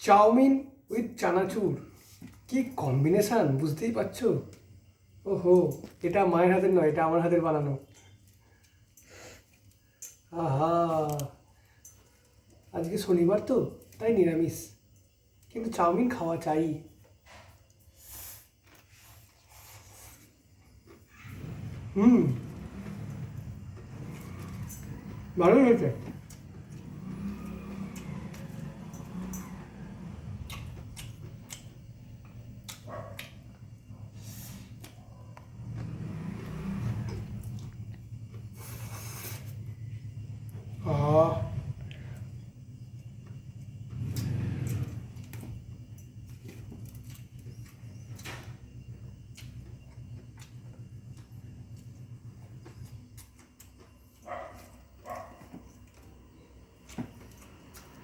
Chowmein with চানাচুর, কি combination বুঝতেই পারছো। ওহো, এটা মায়ের হাতের নয়, এটা আমার হাতের বানানো। আহা, আজকে শনিবার তো, তাই নিরামিষ, কিন্তু চাউমিন খাওয়া চাই। হুম, ভালোই হয়েছে।